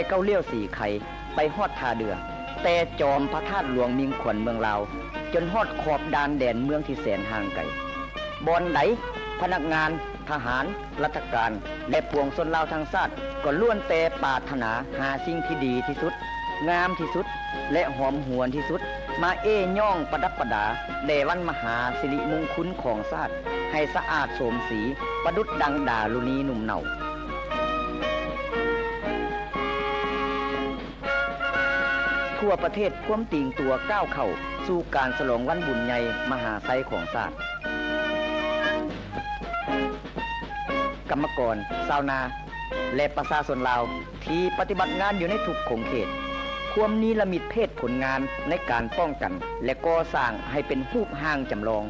เก้าเลี้ยวสี่ไข่ไปฮอดท่าเรือแต่จอมพระธาตุหลวงมิงขวัญเมืองลาวจนฮอดขอบดานแดนเมืองที่แสนห่างไกลบอนใดพนักงานทหารรัฐการและปวงชนลาวทั้งชาติก็ล้วนแต่ปรารถนาหาสิ่งที่ดีที่สุดงามที่สุดและหอมหวนที่สุดมาย่องประดับประดาในวันมหาสิริมงคลของชาติให้สะอาดโสมสีประดุจดังดารุณีหนุ่มเนาทั่วประเทศคว่ำติงตัวก้าวเข้าสู่การฉลองวันบุญใหญ่มหาไซของชาติกรรมกรชาวนาและประชาชนลาวที่ปฏิบัติงานอยู่ในทุกขงเขตความนิรมิตเพศผลงานในการป้องกันและก่อสร้างให้เป็นรูปร่างจำลอง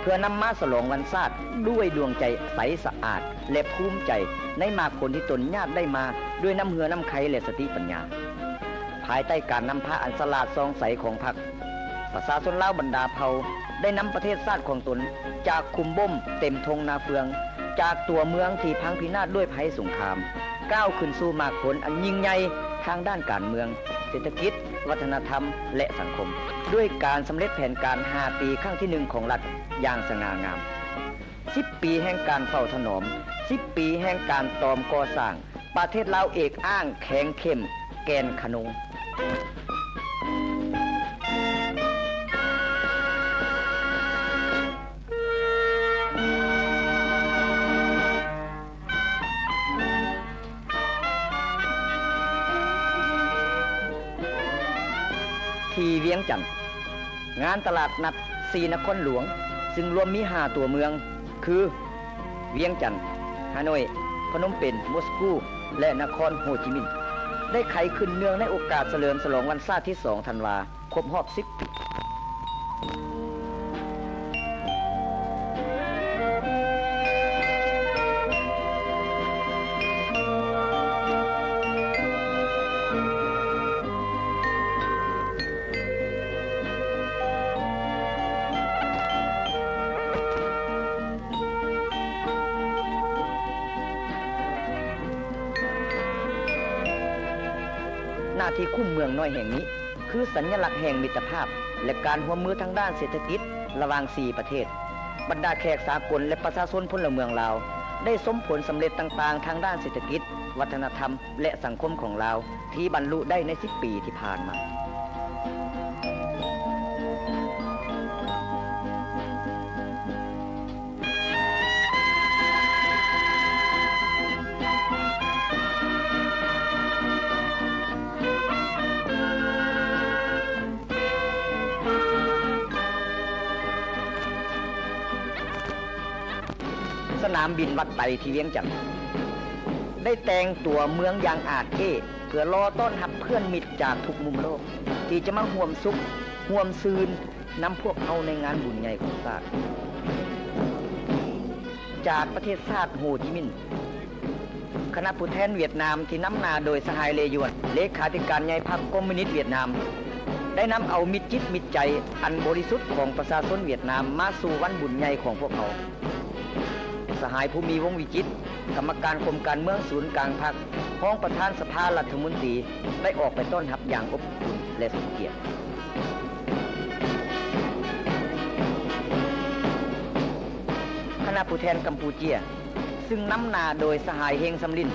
เพื่อนำมาฉลองวันชาติด้วยดวงใจใสสะอาดและภูมิใจในมากผลที่ตนญาติได้มาด้วยน้ำเหือน้ำไขและสติปัญญาภายใต้การนำพาอันสลาดซองใสของพรรคประชาชนลาวบรรดาเผ่าได้นำประเทศชาติของตนจากคุมบ่มเต็มทงนาเฟืองจากตัวเมืองที่พังพินาศด้วยภัยสงครามก้าวขึ้นสู่มากผลอันยิ่งใหญ่ทางด้านการเมืองเศรษฐกิจวัฒนธรรมและสังคมด้วยการสำเร็จแผนการ5ปีครั้งที่1ของรัฐอย่างสง่างาม10ปีแห่งการเฝ้าถนอม10ปีแห่งการตอมก่อสร้างประเทศลาวเอกอ้างแข็งเข้มแกนขนงที่เวียงจันทน์งานตลาดนัด4นครหลวงซึ่งรวมมี5ตัวเมืองคือเวียงจันทน์ฮานอยพนมเปญมอสโกและนครโฮจิมินห์ได้ไขขึ้นเนื่องในโอกาสเฉลิมฉลองวันชาติที่2ธันวาครบรอบ10ปีหน้าที่คุ้มเมืองน้อยแห่งนี้คือสัญลักษณ์แห่งมิตรภาพและการร่วมมือทางด้านเศรษฐกิจระหว่าง4ประเทศบรรดาแขกสากลและประชาชนพลเมืองลาวได้สมผลสำเร็จต่างๆทางด้านเศรษฐกิจวัฒนธรรมและสังคมของลาวที่บรรลุได้ใน10ปีที่ผ่านมาสนามบินวัดไตที่เวียงจันทน์ได้แต่งตัวเมืองอย่างอาจเพื่อรอต้อนรับเพื่อนมิตรจากทุกมุมโลกที่จะมาร่วมสุขร่วมซืนนำพวกเขาในงานบุญใหญ่ของชาติจากประเทศชาติโฮจิมินห์คณะผู้แทนเวียดนามที่นำหน้าโดยสหายเลยวนเลขาธิการใหญ่พรรคคอมมิวนิสต์เวียดนามได้นำเอามิตรจิตมิตรใจอันบริสุทธิ์ของประชาชนเวียดนามมาสู่วันบุญใหญ่ของพวกเขาสหายภูมิวงศ์วิจิตรกรรมการกรมการเมืองศูนย์กลางพรรคพ้องประธานสภารัฐมนตรีได้ออกไปต้อนรับอย่างอบอุ่นและสมเกียรติคณะผู้แทนกัมพูเชียซึ่งนำหน้าโดยสหายเฮงสำลิน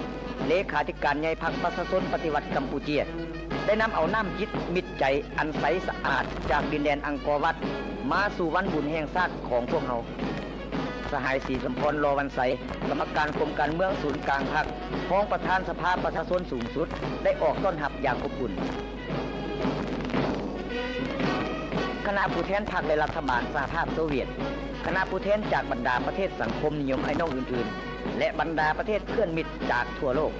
เลขาธิการใหญ่พรรคประชาชนปฏิวัติกัมพูเชียได้นำเอาน้ำจิตมิตรใจอันใสสะอาดจากดินแดนอังกอร์วัดมาสู่วันบุญแห่งชาติของพวกเราสหายศรีสมพรรอวันใสกรรมการกรมการเมืองศูนย์กลางพรรคพ้องประธานสภาประชาชนสูงสุดได้ออกต้อนรับอย่างอบอุ่นคณะผู้แทนพรรคและรัฐบาลสหภาพโซเวียตคณะผู้แทนจากบรรดาประเทศสังคมนิยมไอ้น้องอื่นๆและบรรดาประเทศเพื่อนมิตรจากทั่วโลก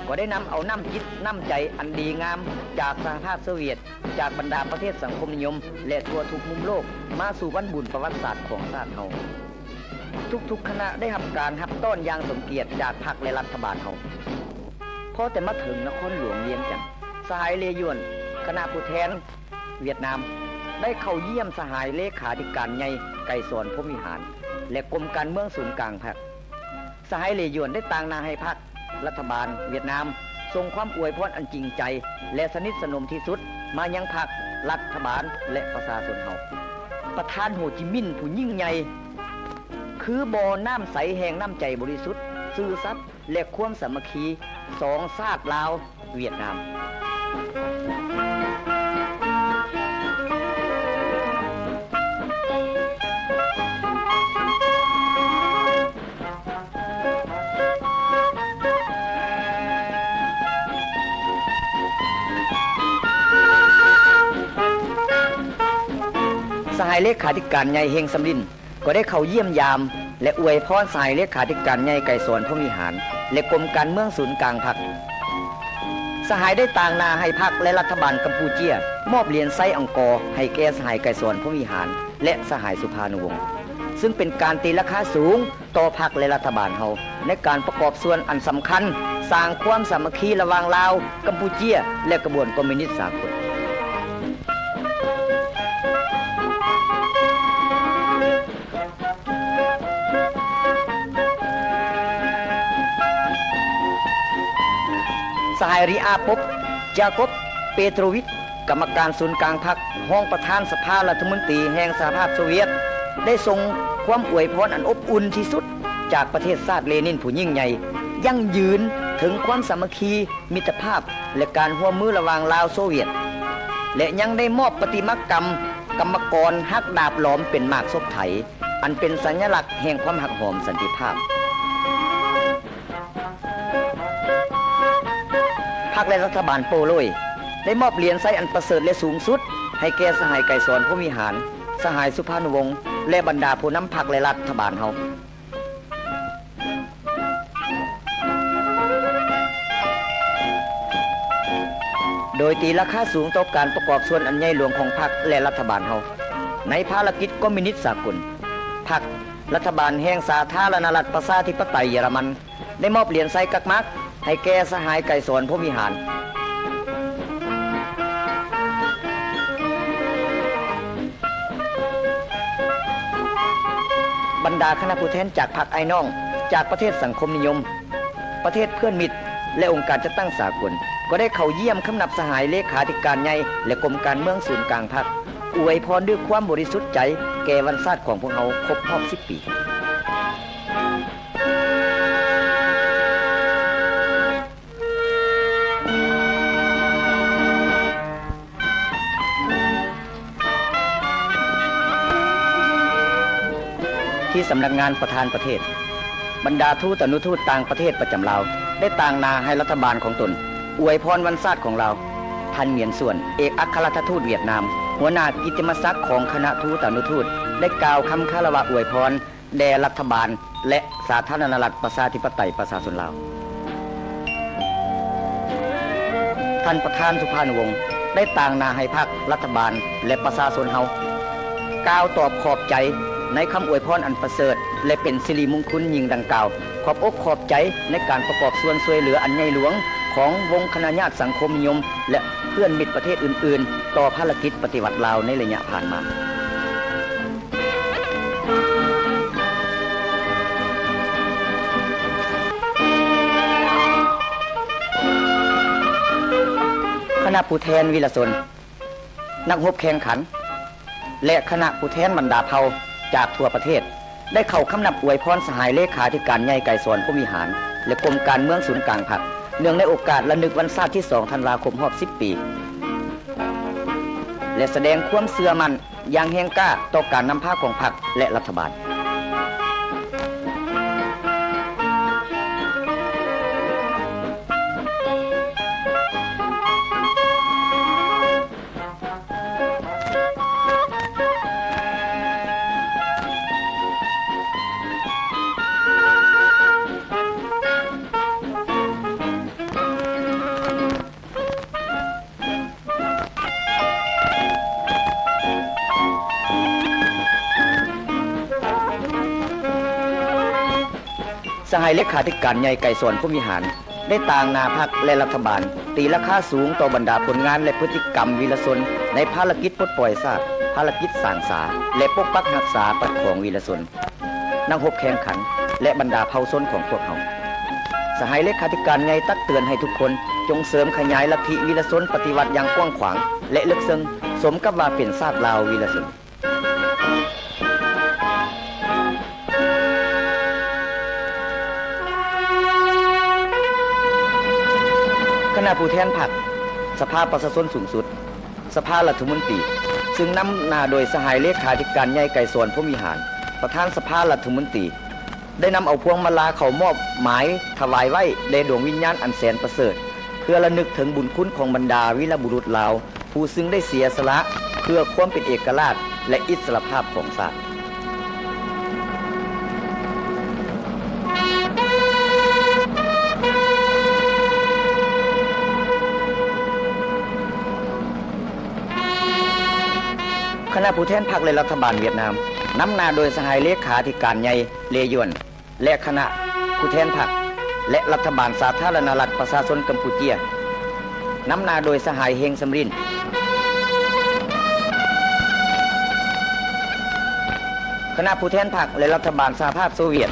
ก็ได้นำเอาน้ำจิตน้ำใจอันดีงามจากสหภาพโซเวียตจากบรรดาประเทศสังคมนิยมและทั่วทุกมุมโลกมาสู่วันบุญประวัติศาสตร์ของชาติเฮาทุกคณะได้รับการรับต้อนอย่างสมเกียรติจากพรรคและรัฐบาลเฮาพอแต่มาถึงนครหลวงเวียงจันทน์สหายเลยวนคณะผู้แทนเวียดนามได้เข้าเยี่ยมสหายเลขาธิการใหญ่ไกรสอนพรหมวิหารและกรมการเมืองศูนย์กลางพรรคสหายเลยวนได้ต่างหน้าให้พรรครัฐบาลเวียดนาม ส่งความอวยพรอันจริงใจและสนิทสนมที่สุดมายังพรรครัฐบาลและประชาชนเฮาประธานโฮจิมินห์ผู้ยิ่งใหญ่คือบ่อน้ำใสแห่งน้ำใจบริสุทธิ์ซื่อสัตย์และความสามัคคีสองชาติลาวเวียดนามสหายเลขาธิการใหญ่เฮงสำลินก็ได้เข้าเยี่ยมยามและอวยพรสหายเลขาธิการใหญ่ไก่สวนผู้มีหารและกรมการเมืองศูนย์กลางพรรคสหายได้ต่างนาให้พรรคและรัฐบาลกัมพูเชียมอบเหรียญไซอังกอร์ให้แก่สหายไก่สวนผู้มีหารและสหายสุภานุวงศ์ซึ่งเป็นการตีราคาสูงต่อพรรคและรัฐบาลเฮาในการประกอบส่วนอันสำคัญสร้างความสามัคคีระหว่างลาวกัมพูเชียและกระบวนคอมมิวนิสต์สากลสหายริอาปบจาคบเปโตรวิชกรรมการศูนย์กลางพรรคห้องประธานสภารัฐมนตรีแห่งสหภาพโซเวียตได้ส่งความอวยพรอันอบอุ่นที่สุดจากประเทศชาติเลนินผู้ยิ่งใหญ่ยั่งยืนถึงความสามัคคีมิตรภาพและการร่วมมือระหว่างลาวโซเวียตและยังได้มอบประติมากรรมกรรมกรฮักดาบหลอมเป็นหมากศพไถอันเป็นสัญลักษณ์แห่งความหักหอมสันติภาพพรรคและรัฐบาลโปโลยได้มอบเหรียญไซอันประเสริฐและสูงสุดให้แก่สหายไก่สอนผู้มีหารสหายสุภานุวงศ์และบรรดาผู้นำพรรคและรัฐบาลเฮาโดยตีราคาสูงต่อการประกอบส่วนอันใหญ่หลวงของพรรคและรัฐบาลเฮาในภารกิจคอมมิวนิสต์สากลพรรครัฐบาลแห่งสาธารณรัฐประชาธิปไตยเยอรมันได้มอบเหรียญไซกักมักให้แก่สหายไก่สอนผู้มีหารบรรดาคณะผู้แทนจากพรรคไอ้น้องจากประเทศสังคมนิยมประเทศเพื่อนมิตรและองค์การจัดตั้งสากลก็ได้เข้าเยี่ยมคำนับสหายเลขาธิการใหญ่และกรมการเมืองศูนย์กลางพรรคอวยพรด้วยความบริสุทธิ์ใจแก่วันชาติของพวกเขาครบรอบ10 ปีที่สำนักงานประธานประเทศบรรดาทูตอนุทูตต่างประเทศประจำลาวได้ต่างนาให้รัฐบาลของตนอวยพรวันชาติของเราท่านเหมียนส่วนเอกอัครราชทูตเวียดนามหัวหน้ากิตติมศักดิ์ของคณะทูตอนุทูตได้กล่าวคำคารวะอวยพรแด่รัฐบาลและสาธารณรัฐประชาธิปไตยประชาชนลาวท่านประธานสุภานุวงศ์ได้ต่างนาให้พรรครัฐบาลและประชาชนเฮากล่าวตอบขอบใจในคำอวยพรอันประเสริฐและเป็นสิริมงคลยิ่งดังกล่าวขอบอกขอบใจในการประกอบส่วนช่วยเหลืออันใหญ่หลวงของวงคณะญาติสังคมนิยมและเพื่อนมิตรประเทศอื่นๆต่อภารกิจปฏิวัติลาวในระยะผ่านมาคณะผู้แทนวิรชนนักรบแข่งขันและคณะผู้แทนบรรดาเผ่าจากทั่วประเทศได้เข้าคำนับอวยพรสหายเลขาธิการใหญ่ไก่สอนผู้มีหารและกรมการเมืองศูนย์กลางพรรคเนื่องในโอกาสระลึกวันชาติที่2 ธันวาคมรอบ10 ปีและแสดงความเชื่อมั่นอย่างแห่งกล้าต่อการนำพาของพรรคและรัฐบาลสหายเลขาธิการใหญ่ไก่สอนผู้มีหารได้ต่างนาพรรคและรัฐบาลตีราคาสูงต่อบรรดาผลงานและพฤติกรรมวิรชนในภารกิจปลดปล่อยชาติภารกิจสร้างสาและปกปักรักษาปัดของวิรชนนักรบแข่งขันและบรรดาเผ่าชนของพวกเขา สหายเลขาธิการใหญ่ตักเตือนให้ทุกคนจงเสริมขยายลัทธิวิรชนปฏิวัติอย่างกว้างขวางและลึกซึ้งสมกับว่าเป็นชาติลาววิรชนคณะผู้แทนพรรคสภาประชาชนสูงสุดสภารัฐมนตรีซึ่งนำหน้าโดยสหายเลขาธิการใหญ่ไกรสอนพรหมวิหารประธานสภารัฐมนตรีได้นำเอาพวงมาลาเข้ามอบหมายถวายไว้แด่ดวงวิญญาณอันแสนประเสริฐเพื่อระลึกถึงบุญคุณของบรรดาวีรบุรุษลาวผู้ซึ่งได้เสียสละเพื่อความเป็นเอกราชและอิสรภาพของชาติคณะผู้แทนพรรคและรัฐบาลเวียดนามนำหน้าโดยสหายเลขาธิการใหญ่เลยวนและคณะผู้แทนพรรคและรัฐบาลสาธารณรัฐประชาชนกัมพูเชียนำหน้าโดยสหายเฮงสำรินคณะผู้แทนพรรคและรัฐบาลสหภาพโซเวียต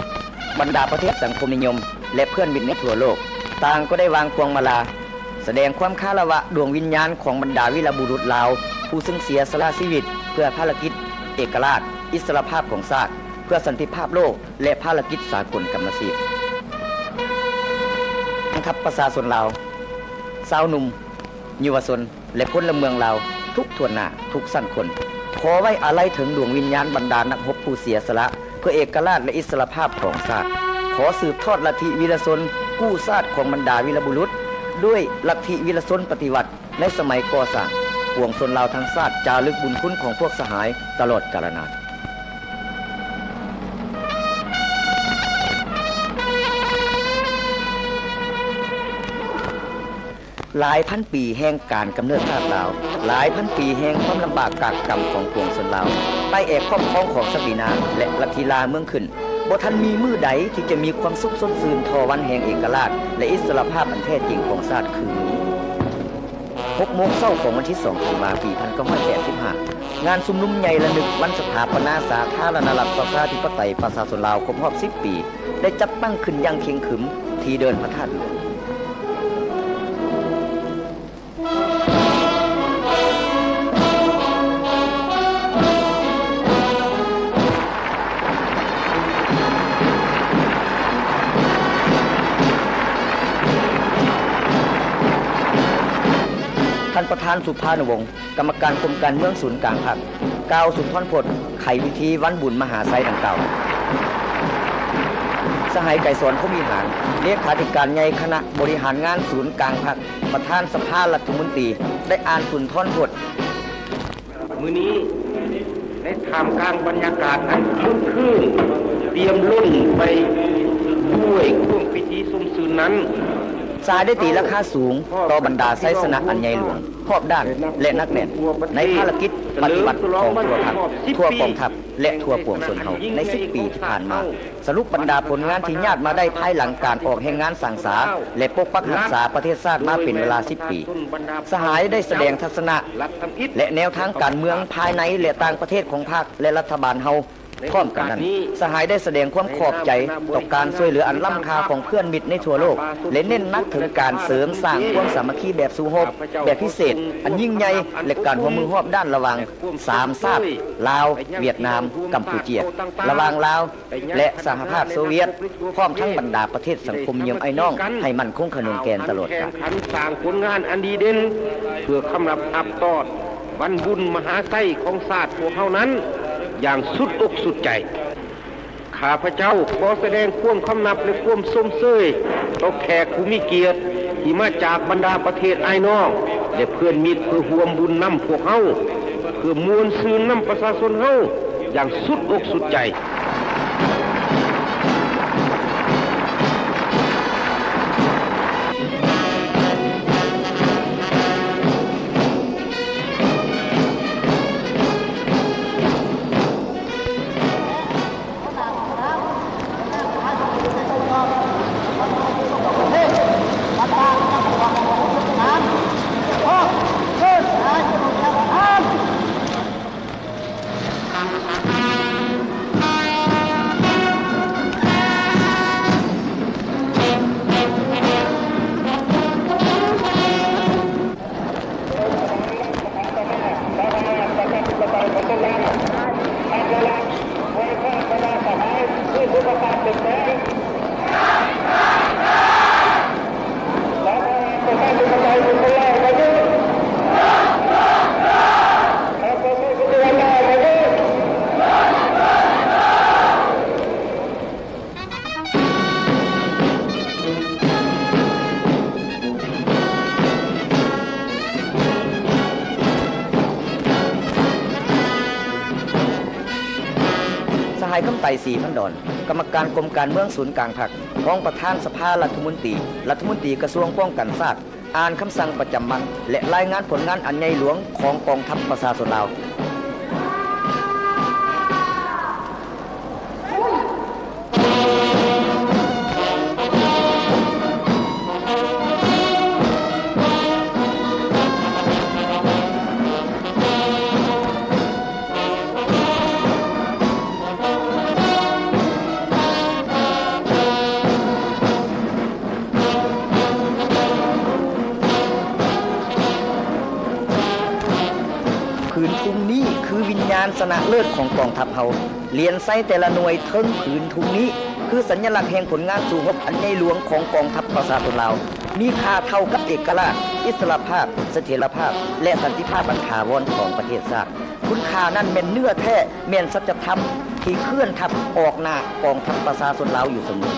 บรรดาประเทศสังคมนิยมและเพื่อนมิตรในทั่วโลกต่างก็ได้วางพวงมาลาแสดงความคารวะดวงวิญญาณของบรรดาวีรบุรุษลาวผู้ซึ่งเสียสละชีวิตเพื่อภารกิจเอกราชอิสรภาพของชาติเพื่อสันติภาพโลกและภารกิจสากลกรรมสิทธิ์ทัพประชาชนลาวชาวหนุ่มเยาวชนและพลเมืองลาวทุกส่วนหน้าทุกสั้นคนขอไว้อาลัยถึงดวงวิญญาณบรรดานักรบผู้เสียสละเพื่อเอกราชและอิสรภาพของชาติขอสืบทอดลัทธิวีรชนกู้ชาติของบรรดาวีรบุรุษด้วยลัทธิวีรชนปฏิวัติในสมัยก่อสร้างปวงชนลาวทั้งชาติจารึกบุญคุณของพวกสหายตลอดกาลนานหลายพันปีแห่งการกำเนิดชาติลาวหลายพันปีแห่งความลำบากกากกรรมของปวงชนลาวใต้แอกครอบครองของศักดินาและลัทธิลาเมืองขึ้นบ่ทันมีมื้อใดที่จะมีความสุขสดชื่นทอวันแห่งเอกราชและอิสรภาพอันแท้จริงของชาติคือนี้6 โมงเช้าของวันที่2 ธันวาคม ปี 1985 งานชุมนุมใหญ่ระลึกวันสถาปนาสาธารณรัฐประชาธิปไตยประชาชนลาวครบรอบ 10 ปีได้จัดตั้งขึ้นอย่างเข่งขรึมที่เดินพระธาตุหลวงท่านประธานสุภาณวงศ์กรรมการกรมการเมืองศูนย์กลางพรรคกล่าวสุนทรพจน์ไขวิธีวันบุญมหาไซดังกล่าวสหายไกรสอนพรหมวิหารเลขาธิการใหญ่คณะบริหารงานศูนย์กลางพรรคประธานสภารัฐมนตรีได้อ่านสุนทรพจน์มื้อนี้ในท่ามกลางบรรยากาศอันครึ้มครื่นเตรียมล้นไปด้วยช่วงพิธีสมซื่นนั้นสายได้ตีราคาสูงต่อบรรดาไซสนะอันใหญ่หลวงครอบด้านและนักแน่นในภารกิจปฏิบัติของทั่วพรรคทั่วกองทัพและทั่วปวงชนเฮาใน10 ปีที่ผ่านมาสรุปบรรดาผลงานที่ญาติมาได้ภายหลังการออกแห่งงานสังสาและปกปักรักษาประเทศชาติมาเป็นเวลา10 ปีสหายได้แสดงทัศนะและแนวทางการเมืองภายในและต่างประเทศของพรรคและรัฐบาลเฮาพร้อมกันนั้นสหายได้แสดงความขอบใจต่อการช่วยเหลืออันล้ำค่าของเพื่อนมิตรในทั่วโลกและเน้นนักถึงการเสริมสร้างความสามัคคีแบบสู้รบแบบพิเศษอันยิ่งใหญ่และการร่วมมือร่วมด้านระหว่าง3ชาติลาวเวียดนามกัมพูชาระหว่างลาวและสหภาพโซเวียตพร้อมทั้งบรรดาประเทศสังคมนิยมไอ้น้องให้มั่นคงขนงแกนตลอดกาลสร้างผลงานอันดีเด่นเพื่อคำรับอับตอดบรรบุญมหาไส้ของชาติพวกเฮานั้นอย่างสุดอกสุดใจข้าพเจ้าขอแสดงความคำนับและความสมเสยต่อแขกผู้มีเกียรติที่มาจากบรรดาประเทศไอ้น้องและเพื่อนมิตรเพื่อร่วมบุญนำพวกเฮาเพื่อมวลซืนนำประชาชนเฮาอย่างสุดอกสุดใจ กำไตศรีพันดอนกรรมการกรมการเมืองศูนย์กลางพรรครองประธานสภารัฐมนตรีกระทรวงป้องกันชาติอ่านคำสั่งประจำวันและรายงานผลงานอันใหญ่หลวงของกองทัพประชาชนลาวผืนทุ่งนี้คือวิญญาณชนะเลิศของกองทัพเฮาเลียนไส้แต่ละหน่วยเทิงผืนทุ่งนี้คือสัญลักษณ์แห่งผลงานสู่รบอันใหญ่หลวงของกองทัพประชาชนลาวมีค่าเท่ากับเอกราชอิสรภาพเสถียรภาพและสันติภาพอันถาวรของประเทศชาติคุณค่านั้นเป็นเนื้อแท้แม่นสัจธรรมที่เคลื่อนทัพออกหน้ากองทัพประชาชนลาวอยู่เสมอ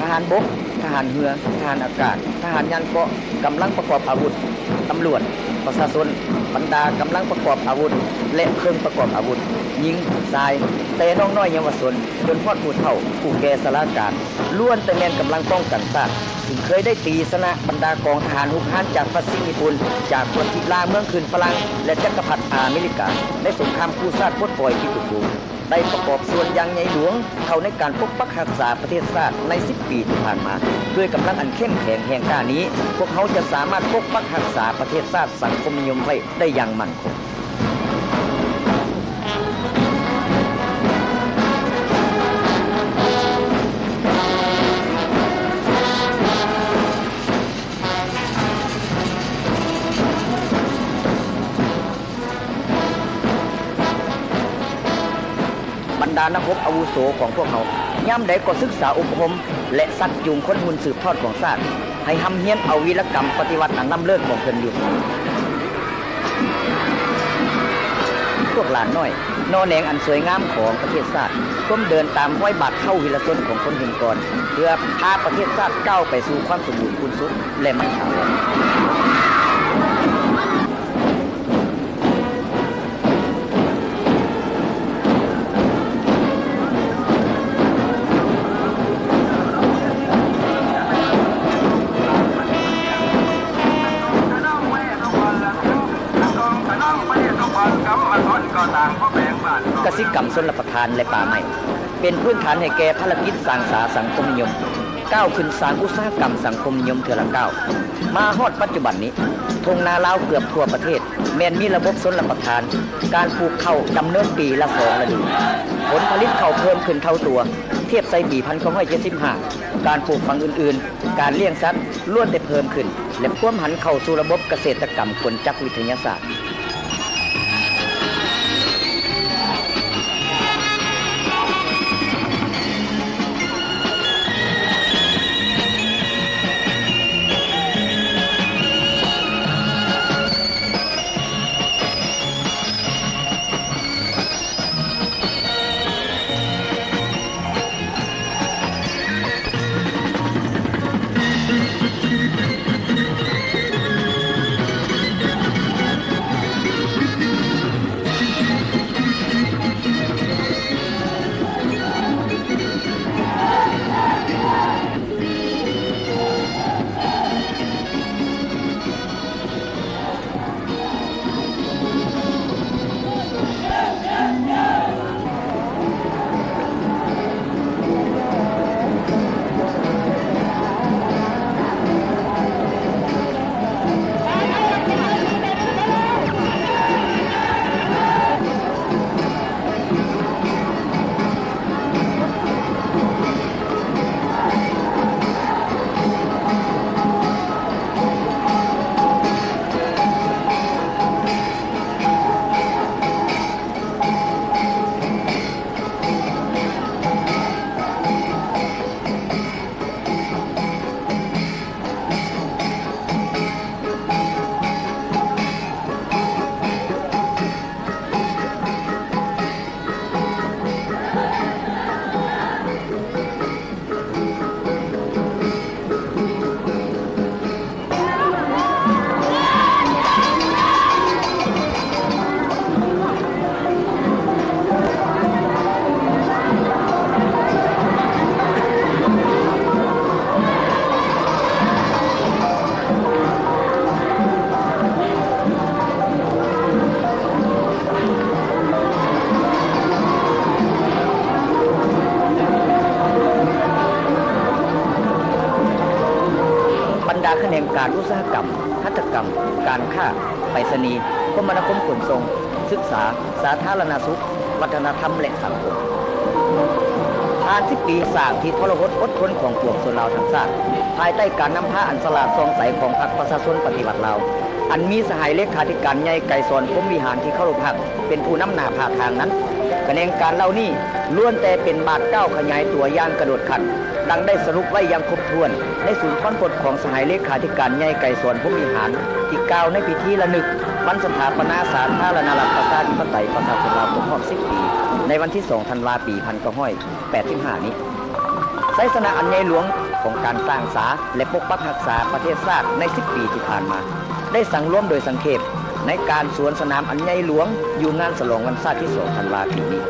ทหารบกทหารเรือทหารอากาศทหารยานเกาะกำลังประกอบอาวุธตำรวจประชาชนบรรดากำลังประกอบอาวุธและเครื่องประกอบอาวุธยิงทรายแต่น้องน้อยเยาวชนจนพอดผู้เฒ่าผู้แก่สลาการล้วนแต่แม่นกำลังป้องกันชาติถึงเคยได้ตีชนะบรรดากองทหารหุกหันจากฟัสซิญี่ปุ่นจากคนทิลาเมืองคืนฝรั่งและจักรพรรดิอเมริกาในสงครามคู่ชาติพดปล่อยที่ตุกได้ประกอบส่วนอย่างใหญ่หลวงเข้าในการปกปักรักษาประเทศชาติใน10 ปีที่ผ่านมาด้วยกำลังอันเข้มแข็งแห่งกล้านี้พวกเขาจะสามารถปกปักรักษาประเทศชาติสังคมนิยมไว้ได้อย่างมั่นคงบรรดานักรบอาวุโสของพวกเขาย่ำใดก็ศึกษาอบรมและสักจูงคนหุ่นสืบทอดของชาติให้ทำเฮียนเอาวีรกรรมปฏิวัติอันล้ำเลิศของเพิ่นอยู่พวกหลานน้อยนอแหนงอันสวยงามของประเทศชาติก้มเดินตามห้อยบาทเข้าวิรชนของคนหุ่นก่อนเพื่อพาประเทศชาติก้าวไปสู่ความสมบูรณ์คุณสุดและมั่นคงกสิกรรมชนรับประทานและป่าไม้เป็นพื้นฐานให้แก่ภารกิจสร้างสาสังคมนิยมก้าวขึ้นสร้างอุตสาหกรรมสังคมนิยมเทื่อละก้าวมาฮอดปัจจุบันนี้ทงนาลาวเกือบทั่วประเทศแม้นมีระบบชนรับประทานการปลูกข้าวดำเนินปีละ2 ฤดูผลผลิตข้าวเพิ่มขึ้นเท่าตัวเทียบใส่ปี1975การปลูกฝังอื่นๆการเลี้ยงสัตว์ล้วนแต่เพิ่มขึ้นและความหันเข้าสู่ระบบเกษตรกรรมกลจักรวิทยาศาสตร์ การอุตสาหกรรมหัตถกรรมการค้าไปรษณีย์คมนาคมขนส่งศึกษาสาธารณสุขวัฒนธรรมและสังคมผ่าน10 ปีสร้างที่ทรหดอดทนของพวกชนลาวทั้งชาติภายใต้การนำพาอันสลาดซองใสของพรรคประชาชนปฏิวัติลาวอันมีสหายเลขาธิการใหญ่ไกรสอนพรหมวิหารที่เข้าร่วมพรรคเป็นผู้นำหน้าพาทางนั้นคะแนนการเหล่านี้ล้วนแต่เป็นบาทก้าวขยายตัวอย่างกระโดดขันดังได้สรุปไว้อย่างครบถ้วนในศูนย์ค้นพบของสหายเลขาธิการใหญ่ไกรสอนพรหมวิหารที่กล่าวในพิธีระลึกวันสถาปนาสาธารณรัฐประชาธิปไตยประชาชนลาวครบรอบ10 ปีในวันที่ 2 ธันวาคม ปี 1985 นี้ไสสนะอันใหญ่หลวงของการสร้างสาและปกปักรักษาประเทศชาติใน10 ปีที่ผ่านมาได้สั่งร่วมโดยสังเขปในการสวนสนามอันใหญ่หลวงอยู่งานฉลองวันชาติที่ 2 ธันวาคม ปีนี้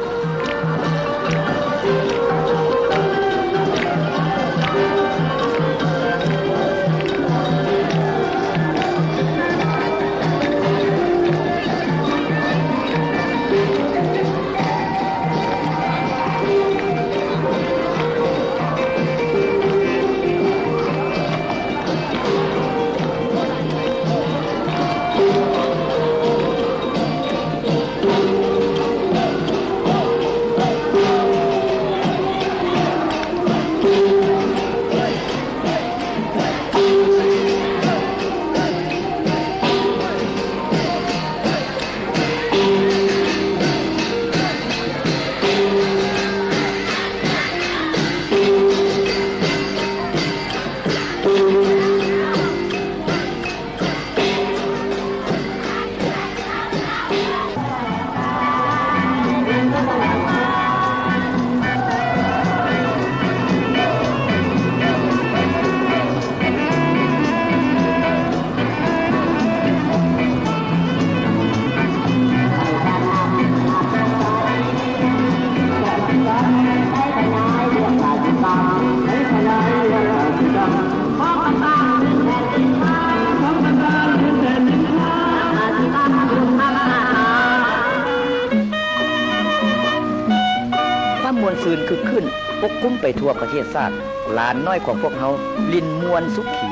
ซืนคึกขึ้นปกคุ้มไปทั่วประเทศชาติหลานน้อยของพวกเฮาลินมวนสุขี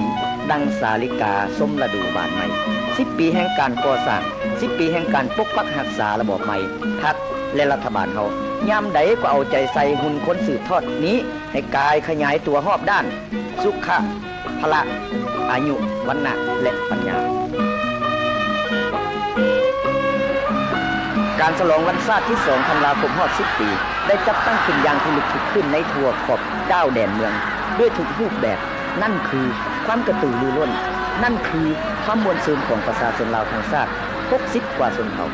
ดังสาลิกาสมฤดูบานใหม่10 ปีแห่งการก่อสร้าง10 ปีแห่งการปกปักรักษาระบบใหม่พรรคและรัฐบาลเฮายามใดก็เอาใจใส่หุ่นคนสืบทอดนี้ให้กายขยายตัวรอบด้านสุขะพละอายุวรรณะและปัญญาการฉลองวันชาติที่ 2 ธันวาคมรอบ10 ปีได้จัดตั้งขึ้นอย่างที่ลึกถึงขึ้นในทั่วขอบด้าวแดนเมืองด้วยทุกรูปแบบนั่นคือความกระตือรือร้นนั่นคือความมวลซืนของประชาชนลาวทั้งชาติ60 กว่าชนเผ่า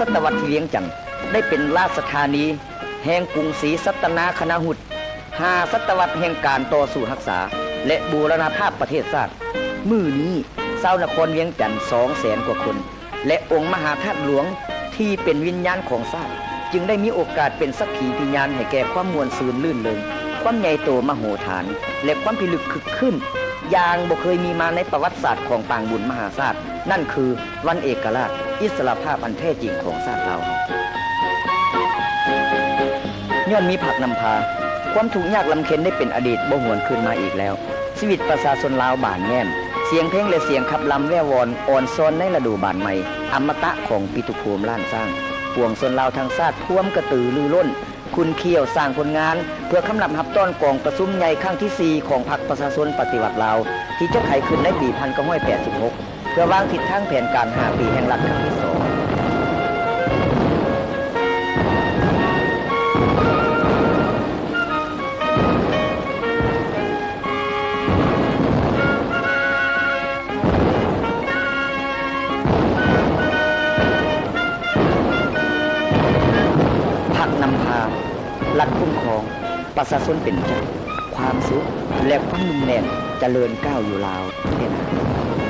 ศตวรรษที่เวียงจันทน์ได้เป็นราชธานีแห่งกรุงศรีสัตนาคณหุฎ5 ศตวรรษแห่งการต่อสู้รักษาและบูรณภาพประเทศชาติมื้อนี้ชาวนครเวียงจันทน์ 200,000 กว่าคนและองค์มหาธาตุหลวงที่เป็นวิญญาณของชาติจึงได้มีโอกาสเป็นสักขีพยานให้แก่ความมวลซืนลื่นเริงความใหญ่โตมโหฬารและความพิลึกคึกคืนอย่างบ่เคยมีมาในประวัติศาสตร์ของปางบุญมหาชาตินั่นคือวันเอกราชอิสรภาพอันแท้จริงของชาติเราย้อนมีผักนำพาความทุกข์ยากลำเค็ญได้เป็นอดีตบ่หวนคืนมาอีกแล้วชีวิตประชาชนลาวบ้านแง่มเสียงเพลงและเสียงขับลำแว่วอนอ่อนซ้อนในฤดูบานใหม่อมตะของปิตุภูมิล้านสร้างปวงชนลาวทั้งชาติท่วมกระตือรือร้นคุณเคี่ยวสร้างผลงานเพื่อคำนับรับต้อนกองประชุมใหญ่ครั้งที่4ของพรรคประชาชนปฏิวัติลาวที่จะไขขึ้นในปี 1986 เพื่อวางทิศทางแผนการ5 ปีแห่งรัฐครั้งที่ 2รัฐคุ้มครองประชาชนเป็นเจ้าความสุขและความนุ่มแน่นเจริญก้าวอยู่ลาวแน่นอน